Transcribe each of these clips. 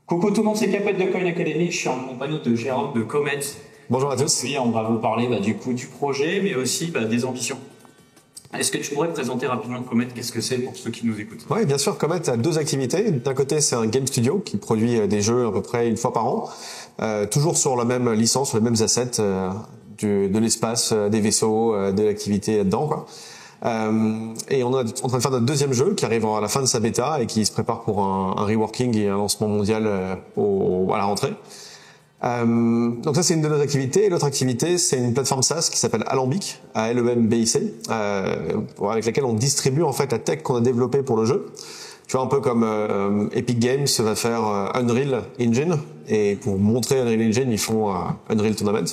Coucou tout le monde, c'est Capet de Coin Academy. Je suis en compagnie de Jérôme de Comet. Bonjour à tous. Puis on va vous parler du coup du projet, mais aussi des ambitions. Est-ce que tu pourrais présenter rapidement Comet? Qu'est-ce que c'est pour ceux qui nous écoutent? Oui, bien sûr. Comet a deux activités. D'un côté, c'est un game studio qui produit des jeux à peu près une fois par an, toujours sur la même licence, sur les mêmes assets, de l'espace, des vaisseaux, de l'activité là-dedans, quoi. Et on est en train de faire notre deuxième jeu qui arrive à la fin de sa bêta et qui se prépare pour un reworking et un lancement mondial à la rentrée. Donc ça, c'est une de nos activités. Et l'autre activité, c'est une plateforme SaaS qui s'appelle Alembic, A-L-E-M-B-I-C, avec laquelle on distribue en fait la tech qu'on a développée pour le jeu. Tu vois, un peu comme Epic Games va faire Unreal Engine, et pour montrer Unreal Engine, ils font Unreal Tournament.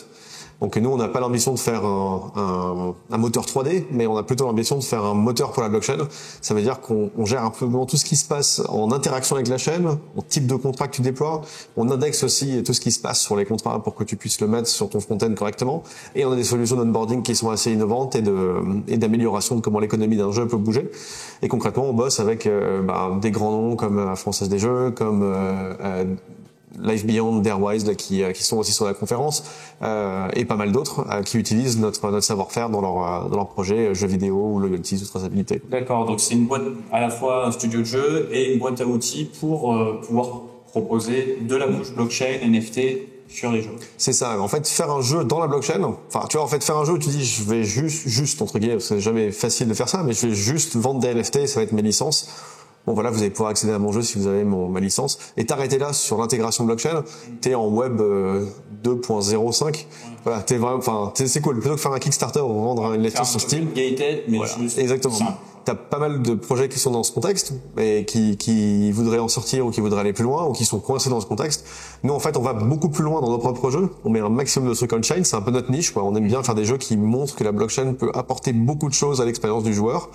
Donc nous, on n'a pas l'ambition de faire un moteur 3D, mais on a plutôt l'ambition de faire un moteur pour la blockchain. Ça veut dire qu'on gère un peu tout ce qui se passe en interaction avec la chaîne, au type de contrat que tu déploies. On indexe aussi tout ce qui se passe sur les contrats pour que tu puisses le mettre sur ton front-end correctement. Et on a des solutions d'onboarding qui sont assez innovantes et d'amélioration de comment l'économie d'un jeu peut bouger. Et concrètement, on bosse avec des grands noms comme Française des Jeux, comme Life Beyond, Darewise, qui sont aussi sur la conférence, et pas mal d'autres qui utilisent notre savoir-faire dans leur projet jeux vidéo ou loyalties ou traçabilité. D'accord, donc c'est une boîte à la fois un studio de jeu et une boîte à outils pour pouvoir proposer de la couche blockchain, NFT sur les jeux. C'est ça. En fait, faire un jeu dans la blockchain, tu vois, en fait, faire un jeu où tu dis, je vais juste entre guillemets, c'est jamais facile de faire ça, mais je vais juste vendre des NFT, ça va être mes licences. Bon voilà, vous allez pouvoir accéder à mon jeu si vous avez ma licence. Et t'arrêter là sur l'intégration blockchain, t'es en web 2.05. Voilà, t'es vraiment, c'est cool. Plutôt que faire un Kickstarter ou vendre un NFT sur Steam. Gated, mais voilà. Juste exactement. Simple. T'as pas mal de projets qui sont dans ce contexte et qui voudraient en sortir ou qui voudraient aller plus loin ou qui sont coincés dans ce contexte. Nous, en fait, on va beaucoup plus loin dans nos propres jeux. On met un maximum de trucs on-chain. C'est un peu notre niche, quoi. On aime bien faire des jeux qui montrent que la blockchain peut apporter beaucoup de choses à l'expérience du joueur.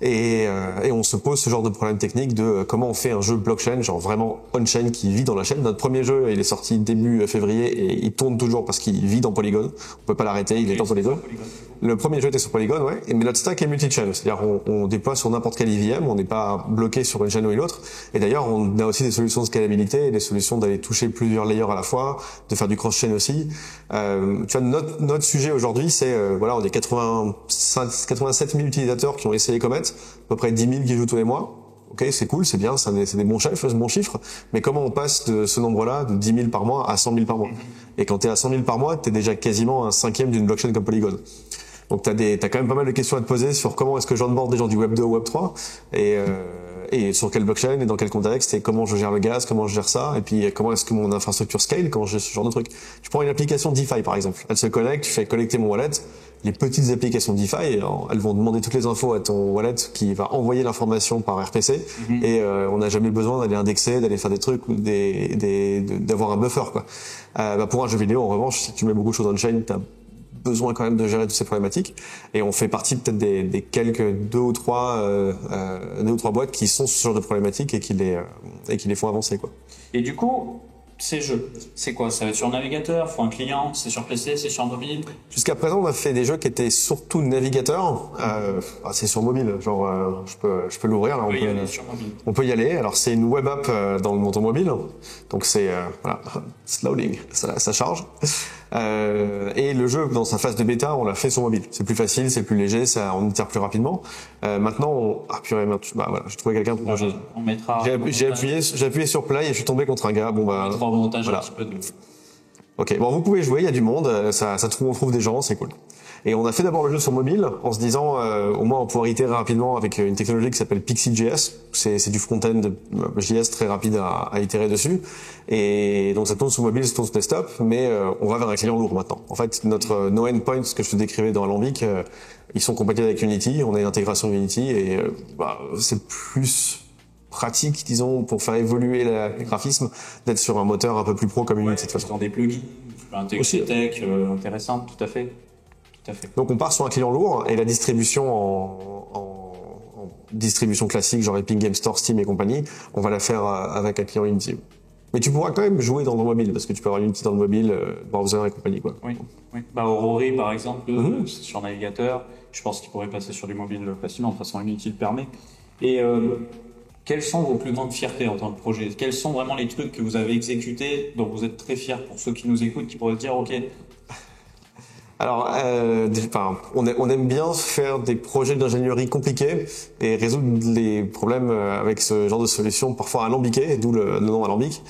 Et on se pose ce genre de problème technique de comment on fait un jeu blockchain, genre vraiment on-chain qui vit dans la chaîne. Notre premier jeu, il est sorti début février et il tourne toujours parce qu'il vit dans Polygon. On peut pas l'arrêter, il est dans Polygon. Le premier jeu était sur Polygon, ouais. Mais notre stack est multi-chain, c'est-à-dire on déploie sur n'importe quelle IVM, on n'est pas bloqué sur une chaîne ou une autre. Et d'ailleurs, on a aussi des solutions de scalabilité, des solutions d'aller toucher plusieurs layers à la fois, de faire du cross-chain aussi. Tu vois, notre sujet aujourd'hui, c'est on est 87 000 utilisateurs qui ont essayé Comet, à peu près 10 000 qui jouent tous les mois. Ok, c'est cool, c'est bien, c'est des bons chiffres, mais comment on passe de ce nombre-là, de 10 000 par mois, à 100 000 par mois? Et quand t'es à 100 000 par mois, t'es déjà quasiment un cinquième d'une blockchain comme Polygon. Donc t'as quand même pas mal de questions à te poser sur comment est-ce que j'onboard des gens du Web 2 au Web 3, et sur quelle blockchain, et dans quel contexte, et comment je gère le gaz, comment je gère ça, et puis comment est-ce que mon infrastructure scale, quand j'ai ce genre de truc. Tu prends une application DeFi par exemple, elle se connecte, tu fais collecter mon wallet. Les petites applications DeFi, elles vont demander toutes les infos à ton wallet qui va envoyer l'information par RPC, et on n'a jamais besoin d'aller indexer, d'aller faire des trucs ou d'avoir un buffer, quoi. Pour un jeu vidéo, en revanche, si tu mets beaucoup de choses on-chain, t'as besoin quand même de gérer toutes ces problématiques, et on fait partie peut-être des quelques deux ou trois boîtes qui sont sur ce genre de problématiques et qui les font avancer, quoi. Et du coup, ces jeux, c'est quoi? Ça va être sur navigateur, faut un client, c'est sur PC, c'est sur mobile? Jusqu'à présent, on a fait des jeux qui étaient surtout navigateurs. C'est sur mobile, genre je peux l'ouvrir. Là, on peut y aller. Alors c'est une web app dans ton mobile, donc c'est it's loading, ça charge. Et le jeu dans sa phase de bêta, on l'a fait sur mobile. C'est plus facile, c'est plus léger, on itère plus rapidement. Maintenant, j'ai trouvé quelqu'un pour jeu. On mettra. J'ai appuyé sur play et je suis tombé contre un gars. On mettra au montage un petit peu de. Ok, bon, vous pouvez jouer, il y a du monde, on trouve des gens, c'est cool. Et on a fait d'abord le jeu sur mobile en se disant au moins on va pouvoir itérer rapidement avec une technologie qui s'appelle Pixie.js. C'est du front-end JS très rapide à itérer dessus. Et donc ça tourne sur mobile, ça tourne sur desktop, mais on va vers un client lourd maintenant. En fait, nos endpoints que je te décrivais dans Alembic, ils sont compatibles avec Unity, on a une intégration Unity et c'est plus pratique, disons, pour faire évoluer le graphisme, d'être sur un moteur un peu plus pro comme Unity. De toute façon, des plugins, tu peux intégrer des tech intéressantes, tout à fait. Donc on part sur un client lourd et la distribution en distribution classique, genre Epic Games Store, Steam et compagnie, on va la faire avec un client Unity. Mais tu pourras quand même jouer dans le mobile parce que tu peux avoir Unity dans le mobile, browser et compagnie, quoi. Oui. Aurori par exemple, c'est sur navigateur. Je pense qu'il pourrait passer sur du mobile facilement. De toute façon, Unity le permet. Et quelles sont vos plus grandes fiertés en tant que projet? Quels sont vraiment les trucs que vous avez exécutés, dont vous êtes très fiers pour ceux qui nous écoutent, qui pourraient se dire, OK. Alors, on aime bien faire des projets d'ingénierie compliqués et résoudre les problèmes avec ce genre de solution parfois alambiquées, d'où le nom alambic.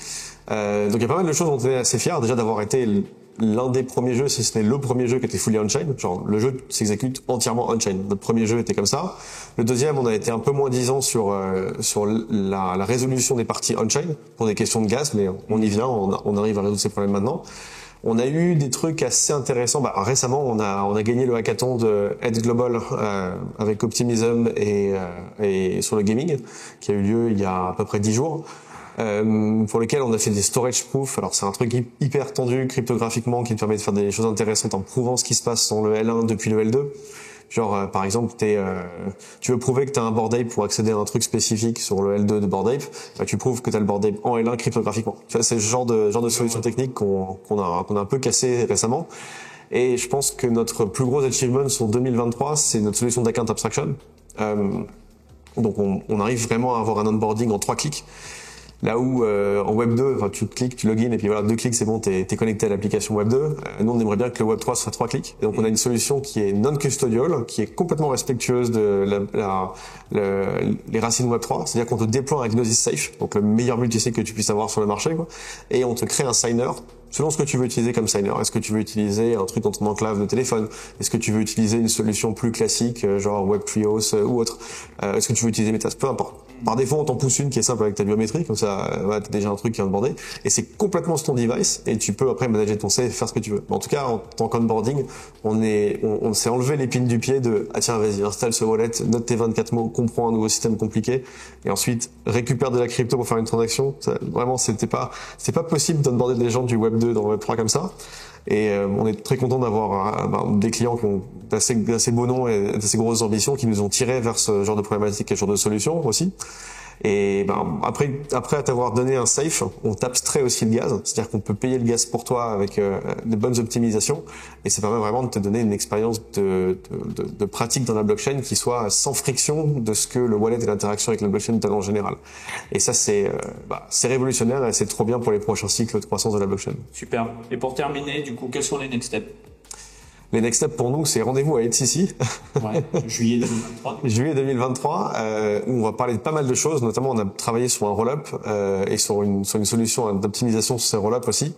Donc il y a pas mal de choses dont on est assez fiers, déjà d'avoir été l'un des premiers jeux, si ce n'est le premier jeu qui était fully on-chain. Genre, le jeu s'exécute entièrement on-chain. Notre premier jeu était comme ça. Le deuxième, on a été un peu moins disant sur la résolution des parties on-chain pour des questions de gaz, mais on y vient, on arrive à résoudre ces problèmes maintenant. On a eu des trucs assez intéressants. Récemment, on a gagné le hackathon de Edge Global avec Optimism et sur le gaming, qui a eu lieu il y a à peu près 10 jours. Pour lequel on a fait des storage proofs. Alors c'est un truc hyper tendu cryptographiquement qui te permet de faire des choses intéressantes en prouvant ce qui se passe dans le L1 depuis le L2. Genre par exemple tu veux prouver que tu as un Bored Ape pour accéder à un truc spécifique sur le L2 de Bored Ape, tu prouves que tu as le Bored Ape en L1 cryptographiquement. C'est ce genre de solution technique qu'on a un peu cassé récemment. Et je pense que notre plus gros achievement sur 2023, c'est notre solution d'account abstraction. Donc on arrive vraiment à avoir un onboarding en 3 clics. Là où en Web 2, tu cliques, tu login et puis voilà, 2 clics c'est bon, t'es connecté à l'application Web 2. Nous on aimerait bien que le Web 3 soit 3 clics. Et donc on a une solution qui est non custodial, qui est complètement respectueuse de les racines Web 3. C'est-à-dire qu'on te déploie un Gnosis Safe, donc le meilleur multisig que tu puisses avoir sur le marché, quoi. Et on te crée un signer selon ce que tu veux utiliser comme signer. Est-ce que tu veux utiliser un truc dans ton enclave de téléphone? Est-ce que tu veux utiliser une solution plus classique, genre WebTrios ou autre? Est-ce que tu veux utiliser Metasploit? Peu importe. Par défaut, on t'en pousse une qui est simple avec ta biométrie, comme ça, t'as déjà un truc qui est onboardé, et c'est complètement sur ton device, et tu peux après manager ton safe et faire ce que tu veux. Mais en tout cas, en tant qu'onboarding, on s'est enlevé l'épine du pied de, ah tiens, vas-y, installe ce wallet, note tes 24 mots, comprends un nouveau système compliqué, et ensuite, récupère de la crypto pour faire une transaction. Vraiment, c'est pas possible d'onboarder des gens du Web 2 dans le Web 3 comme ça. Et on est très content d'avoir des clients qui ont d'assez beaux noms et d'assez grosses ambitions qui nous ont tirés vers ce genre de problématique et ce genre de solution aussi. Et après à t'avoir donné un safe, on t'abstrait aussi le gaz, c'est-à-dire qu'on peut payer le gaz pour toi avec de bonnes optimisations, et ça permet vraiment de te donner une expérience de pratique dans la blockchain qui soit sans friction de ce que le wallet et l'interaction avec la blockchain donne en général. Et ça c'est révolutionnaire et c'est trop bien pour les prochains cycles de croissance de la blockchain. Super. Et pour terminer, du coup, quels sont les next steps? Les next steps pour nous, c'est rendez-vous à HCC. Ouais, juillet 2023. Juillet 2023, où on va parler de pas mal de choses. Notamment, on a travaillé sur un roll-up et sur une solution d'optimisation sur ces roll-up aussi.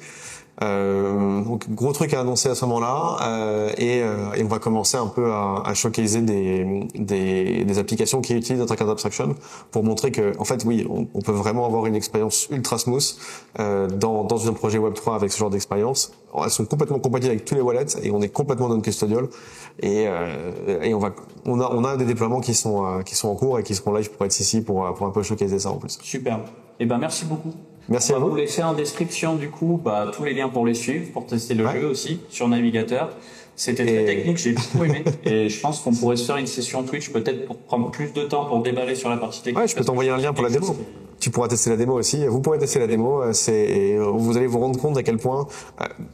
Donc gros truc à annoncer à ce moment-là, et on va commencer un peu à showcaser des applications qui utilisent notre account abstraction pour montrer que en fait oui, on peut vraiment avoir une expérience ultra smooth dans un projet Web3 avec ce genre d'expérience. Elles sont complètement compatibles avec tous les wallets et on est complètement non custodial, et on a des déploiements qui sont en cours et qui seront live pour être ici pour un peu showcaser ça en plus. Super. Et merci beaucoup. Merci à vous. On va vous laisser en description du coup tous les liens pour les suivre, pour tester le jeu aussi sur navigateur. C'était très technique, j'ai beaucoup aimé, et je pense qu'on pourrait se faire une session Twitch peut-être pour prendre plus de temps pour déballer sur la partie technique. Ouais, je peux t'envoyer un lien pour la démo. Tu pourras tester la démo aussi. Vous pourrez tester la démo. Et vous allez vous rendre compte à quel point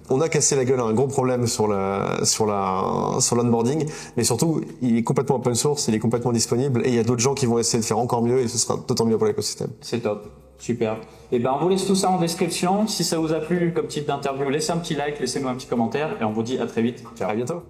on a cassé la gueule à un gros problème sur l'onboarding, mais surtout il est complètement open source, il est complètement disponible, et il y a d'autres gens qui vont essayer de faire encore mieux, et ce sera d'autant mieux pour l'écosystème. C'est top. Super. Et on vous laisse tout ça en description. Si ça vous a plu comme type d'interview, laissez un petit like, laissez-nous un petit commentaire, et on vous dit à très vite. Ciao. À bientôt.